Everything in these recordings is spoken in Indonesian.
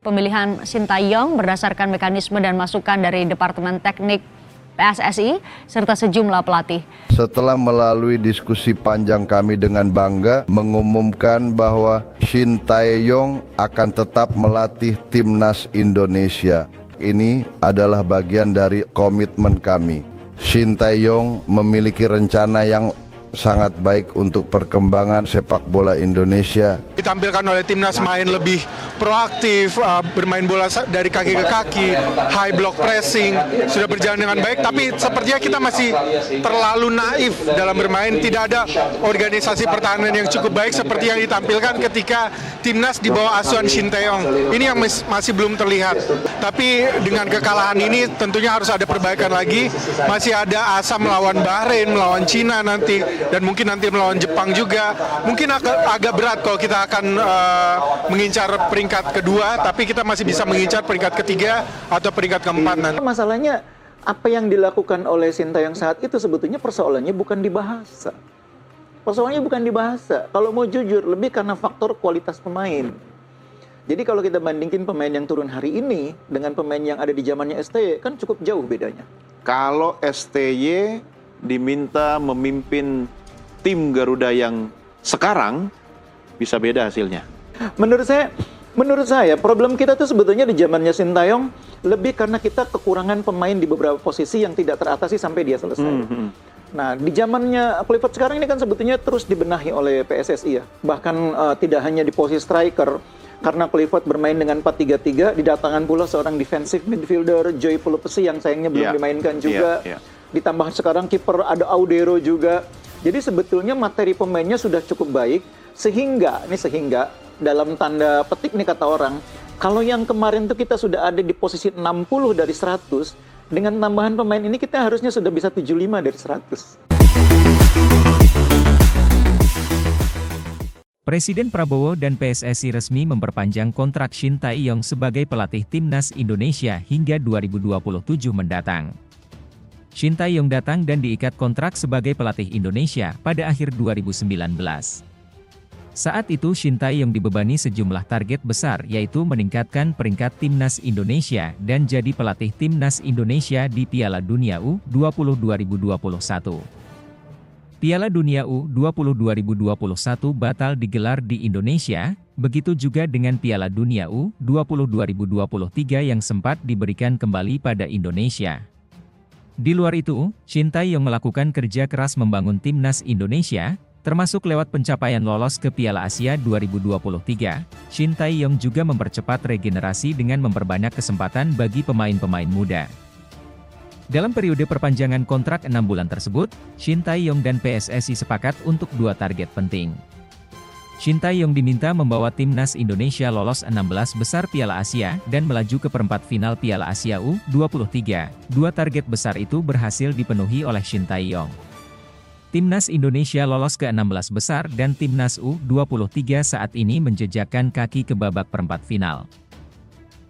pemilihan Sintayong berdasarkan mekanisme dan masukan dari Departemen Teknik PSSI serta sejumlah pelatih. Setelah melalui diskusi panjang kami dengan bangga mengumumkan bahwa Sintayong akan tetap melatih timnas Indonesia. Ini adalah bagian dari komitmen kami. Sintayong memiliki rencana yang sangat baik untuk perkembangan sepak bola Indonesia. Ditampilkan oleh timnas main lebih proaktif, bermain bola dari kaki ke kaki, high block pressing, sudah berjalan dengan baik, tapi sepertinya kita masih terlalu naif dalam bermain, tidak ada organisasi pertahanan yang cukup baik seperti yang ditampilkan ketika timnas di bawah asuhan Sintayong. Ini yang masih belum terlihat. Tapi dengan kekalahan ini tentunya harus ada perbaikan lagi, masih ada asa melawan Bahrain, melawan Cina nanti, dan mungkin nanti melawan Jepang juga. Mungkin agak berat kalau kita akan mengincar peringkat kedua, tapi kita masih bisa mengincar peringkat ketiga atau peringkat keempat nanti. Masalahnya apa yang dilakukan oleh Sintayong saat itu sebetulnya persoalannya bukan di bahasa. Persoalannya bukan di bahasa. Kalau mau jujur, lebih karena faktor kualitas pemain. Jadi kalau kita bandingin pemain yang turun hari ini dengan pemain yang ada di zamannya STY, kan cukup jauh bedanya. Kalau STY diminta memimpin tim Garuda yang sekarang, bisa beda hasilnya. Menurut saya problem kita tuh sebetulnya di zamannya Sintayong lebih karena kita kekurangan pemain di beberapa posisi yang tidak teratasi sampai dia selesai. Nah, di zamannya Clifford sekarang ini kan sebetulnya terus dibenahi oleh PSSI ya. Bahkan tidak hanya di posisi striker, karena Clifford bermain dengan 4-3-3, didatangkan pula seorang defensive midfielder, Joy Pelupesi yang sayangnya belum dimainkan juga. Ditambah sekarang kiper ada Audero juga. Jadi sebetulnya materi pemainnya sudah cukup baik, sehingga dalam tanda petik nih kata orang, kalau yang kemarin tuh kita sudah ada di posisi 60 dari 100, dengan tambahan pemain ini kita harusnya sudah bisa 75 dari 100. Presiden Prabowo dan PSSI resmi memperpanjang kontrak Sintayong sebagai pelatih timnas Indonesia hingga 2027 mendatang. Sintayong datang dan diikat kontrak sebagai pelatih Indonesia pada akhir 2019. Saat itu Sintayong dibebani sejumlah target besar yaitu meningkatkan peringkat timnas Indonesia dan jadi pelatih timnas Indonesia di Piala Dunia U20 2021. Piala Dunia U20 2021 batal digelar di Indonesia, begitu juga dengan Piala Dunia U20 2023 yang sempat diberikan kembali pada Indonesia. Di luar itu, Sintayong melakukan kerja keras membangun timnas Indonesia, termasuk lewat pencapaian lolos ke Piala Asia 2023. Sintayong juga mempercepat regenerasi dengan memperbanyak kesempatan bagi pemain-pemain muda. Dalam periode perpanjangan kontrak 6 bulan tersebut, Sintayong dan PSSI sepakat untuk 2 target penting. Sintayong diminta membawa timnas Indonesia lolos 16 besar Piala Asia dan melaju ke perempat final Piala Asia U23. 2 target besar itu berhasil dipenuhi oleh Sintayong. Timnas Indonesia lolos ke 16 besar dan timnas U23 saat ini menjejakkan kaki ke babak perempat final.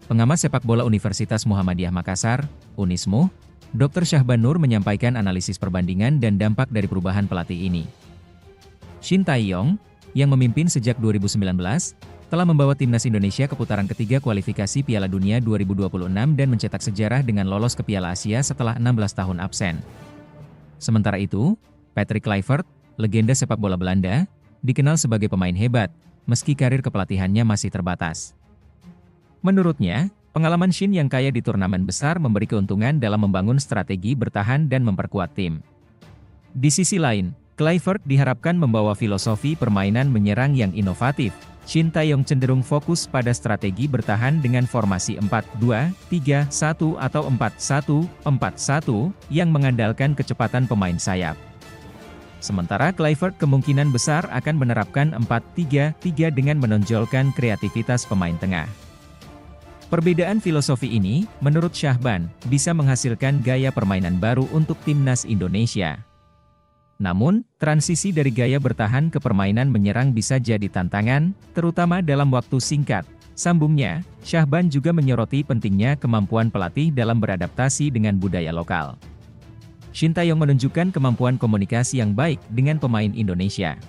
Pengamat sepak bola Universitas Muhammadiyah Makassar, Unismu, Dr. Syahban Nur menyampaikan analisis perbandingan dan dampak dari perubahan pelatih ini. Sintayong, yang memimpin sejak 2019, telah membawa timnas Indonesia ke putaran ketiga kualifikasi Piala Dunia 2026 dan mencetak sejarah dengan lolos ke Piala Asia setelah 16 tahun absen. Sementara itu, Patrick Kluivert, legenda sepak bola Belanda, dikenal sebagai pemain hebat, meski karir kepelatihannya masih terbatas. Menurutnya, pengalaman Shin yang kaya di turnamen besar memberi keuntungan dalam membangun strategi bertahan dan memperkuat tim. Di sisi lain, Kluivert diharapkan membawa filosofi permainan menyerang yang inovatif. Sintayong cenderung fokus pada strategi bertahan dengan formasi 4-2-3-1 atau 4-1-4-1 yang mengandalkan kecepatan pemain sayap. Sementara Kluivert kemungkinan besar akan menerapkan 4-3-3 dengan menonjolkan kreativitas pemain tengah. Perbedaan filosofi ini, menurut Syahban, bisa menghasilkan gaya permainan baru untuk timnas Indonesia. Namun, transisi dari gaya bertahan ke permainan menyerang bisa jadi tantangan, terutama dalam waktu singkat. Sambungnya, Syahban juga menyoroti pentingnya kemampuan pelatih dalam beradaptasi dengan budaya lokal. Sintayong menunjukkan kemampuan komunikasi yang baik dengan pemain Indonesia.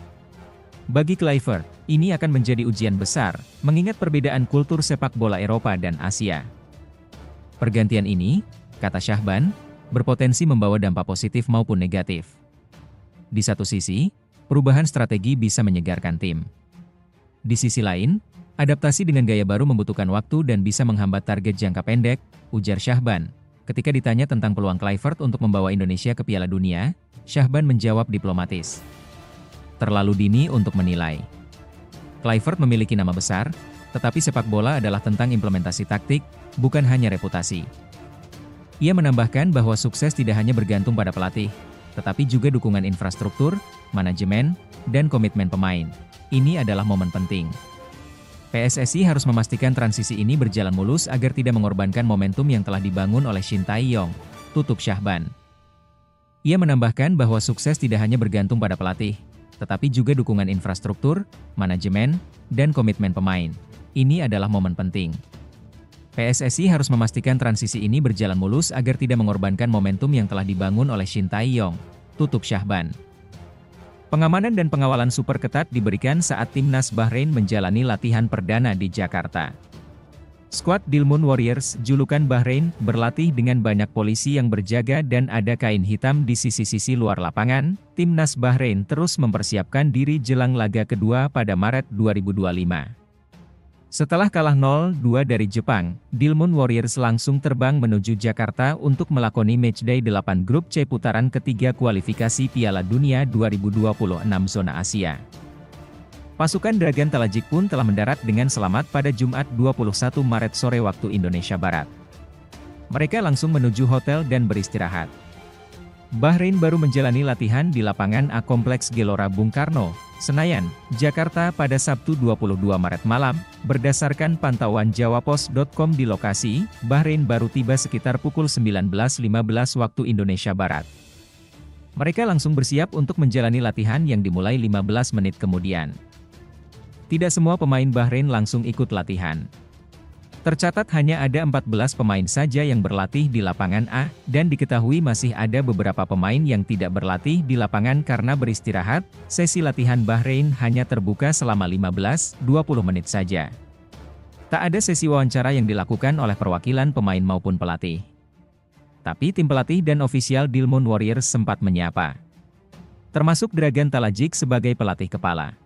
Bagi Kluivert, ini akan menjadi ujian besar, mengingat perbedaan kultur sepak bola Eropa dan Asia. Pergantian ini, kata Syahban, berpotensi membawa dampak positif maupun negatif. Di satu sisi, perubahan strategi bisa menyegarkan tim. Di sisi lain, adaptasi dengan gaya baru membutuhkan waktu dan bisa menghambat target jangka pendek, ujar Syahban. Ketika ditanya tentang peluang Kluivert untuk membawa Indonesia ke Piala Dunia, Syahban menjawab diplomatis. Terlalu dini untuk menilai. Kluivert memiliki nama besar, tetapi sepak bola adalah tentang implementasi taktik, bukan hanya reputasi. Ia menambahkan bahwa sukses tidak hanya bergantung pada pelatih, tetapi juga dukungan infrastruktur, manajemen, dan komitmen pemain. Ini adalah momen penting. PSSI harus memastikan transisi ini berjalan mulus agar tidak mengorbankan momentum yang telah dibangun oleh Shin Tae-yong, tutup Syahban. Ia menambahkan bahwa sukses tidak hanya bergantung pada pelatih, tetapi juga dukungan infrastruktur, manajemen, dan komitmen pemain. Ini adalah momen penting. PSSI harus memastikan transisi ini berjalan mulus agar tidak mengorbankan momentum yang telah dibangun oleh Shin Tae-yong, tutup Syahban. Pengamanan dan pengawalan super ketat diberikan saat timnas Bahrain menjalani latihan perdana di Jakarta. Skuad Dilmun Warriors, julukan Bahrain, berlatih dengan banyak polisi yang berjaga dan ada kain hitam di sisi-sisi luar lapangan. Timnas Bahrain terus mempersiapkan diri jelang laga kedua pada Maret 2025. Setelah kalah 0-2 dari Jepang, Dilmun Warriors langsung terbang menuju Jakarta untuk melakoni matchday 8 grup C putaran ketiga kualifikasi Piala Dunia 2026 zona Asia. Pasukan Dragan Talajik pun telah mendarat dengan selamat pada Jumat 21 Maret sore waktu Indonesia Barat. Mereka langsung menuju hotel dan beristirahat. Bahrain baru menjalani latihan di lapangan A Kompleks Gelora Bung Karno, Senayan, Jakarta pada Sabtu 22 Maret malam. Berdasarkan pantauan jawapos.com di lokasi, Bahrain baru tiba sekitar pukul 19.15 waktu Indonesia Barat. Mereka langsung bersiap untuk menjalani latihan yang dimulai 15 menit kemudian. Tidak semua pemain Bahrain langsung ikut latihan. Tercatat hanya ada 14 pemain saja yang berlatih di lapangan A, dan diketahui masih ada beberapa pemain yang tidak berlatih di lapangan karena beristirahat. Sesi latihan Bahrain hanya terbuka selama 15-20 menit saja. Tak ada sesi wawancara yang dilakukan oleh perwakilan pemain maupun pelatih. Tapi tim pelatih dan ofisial Dilmun Warriors sempat menyapa. Termasuk Dragan Talajik sebagai pelatih kepala.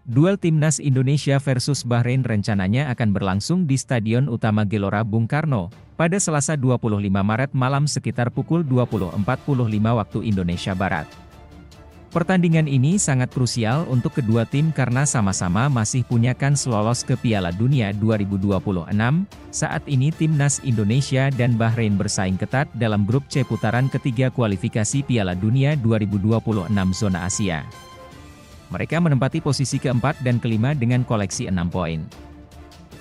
Duel timnas Indonesia versus Bahrain rencananya akan berlangsung di Stadion Utama Gelora Bung Karno, pada Selasa 25 Maret malam sekitar pukul 20.45 waktu Indonesia Barat. Pertandingan ini sangat krusial untuk kedua tim karena sama-sama masih punya kans lolos ke Piala Dunia 2026. Saat ini timnas Indonesia dan Bahrain bersaing ketat dalam grup C putaran ketiga kualifikasi Piala Dunia 2026 zona Asia. Mereka menempati posisi keempat dan kelima dengan koleksi 6 poin.